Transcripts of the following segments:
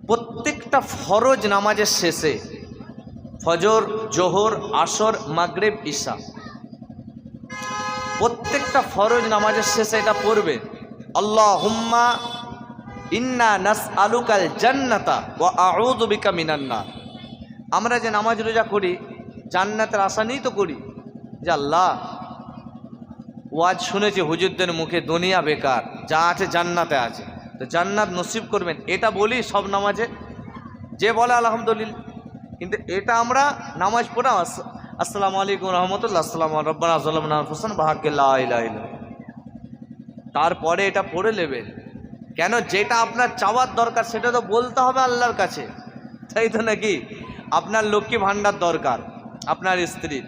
প্রত্যেকটা ফরজ নামাজের শেষে ফজর, জোহর, আসর, মাগরিব, ইশা, প্রত্যেকটা ফরজ নামাজের শেষে এটা পড়বে, আল্লাহুম্মা ইন্না নাসআলুকাল জান্নাতা ওয়া আউযু বিকা মিনান নার। আমরা যে নামাজ রোজা করি জান্নাতের আশা নিয়েই তো করি, যে আল্লাহ ওয়াজ শুনেছি হুজুরদের মুখে দুনিয়া বেকার, যা আছে জান্নাতে আছে, তো জান্নাত নসিব করবেন, এটা বলি সব নামাজে। যে বলে আলহামদুলিল্লাহ, কিন্তু এটা আমরা নামাজ পড়ে আসসালামু আলাইকুম রহমতুল্লাহ, আসসালামু রব্বানা যালামনা আনফুসানা ওয়া লা ইলাহা ইল্লাল্লাহ, তারপরে এটা পড়ে নেবেন। কেন? যেটা আপনার চাওয়ার দরকার সেটা তো বলতে হবে আল্লাহর কাছে, তাই তো নাকি? আপনার লক্ষ্মী ভাণ্ডার দরকার আপনার স্ত্রীর,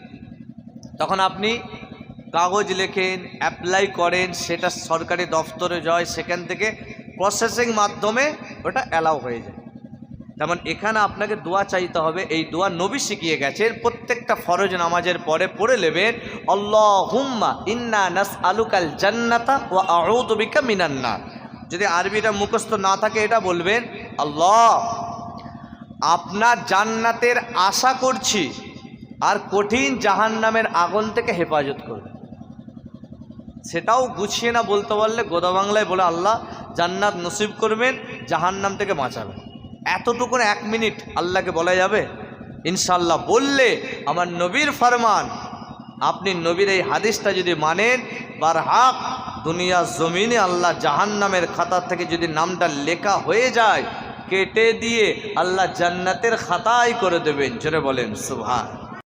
তখন আপনি কাগজ লেখেন, অ্যাপ্লাই করেন, সেটা সরকারি দফতরে যায়, সেখান থেকে প্রসেসিং মাধ্যমে ওটা অ্যালাউ হয়ে যায়। তেমন এখানে আপনাকে দোয়া চাইতে হবে, এই দোয়া নবী শিখিয়ে গেছেন, প্রত্যেকটা ফরজ নামাজের পরে পড়ে নেবেন, আল্লাহুম্মা ইন্না নাসআলুকাল জান্নাতা ওয়া আউযু বিকা মিনান নার। যদি আরবিটা মুখস্থ না থাকে এটা বলবেন, আল্লাহ আপনার জান্নাতের আশা করছি আর কঠিন জাহান্নামের আগুন থেকে হেফাজত করবে। সেটাও গুছিয়ে না বলতে পারলে গোদা বাংলায় বলে আল্লাহ জান্নাত নসিব করবেন, জাহান্নাম থেকে বাঁচাবেন। এতটুকু 1 মিনিট আল্লাহকে বলা যাবে? ইনশাল্লাহ বললে আমার নবীর ফরমান, আপনি নবীর এই হাদিসটা যদি মানেন, বারহাক দুনিয়া জমিনে আল্লাহ জাহান্নামের খাতা থেকে যদি নামটা লেখা হয়ে যায়, কেটে দিয়ে আল্লাহ জান্নাতের খাতাই করে দেবেন। জোরে বলেন সুবহান।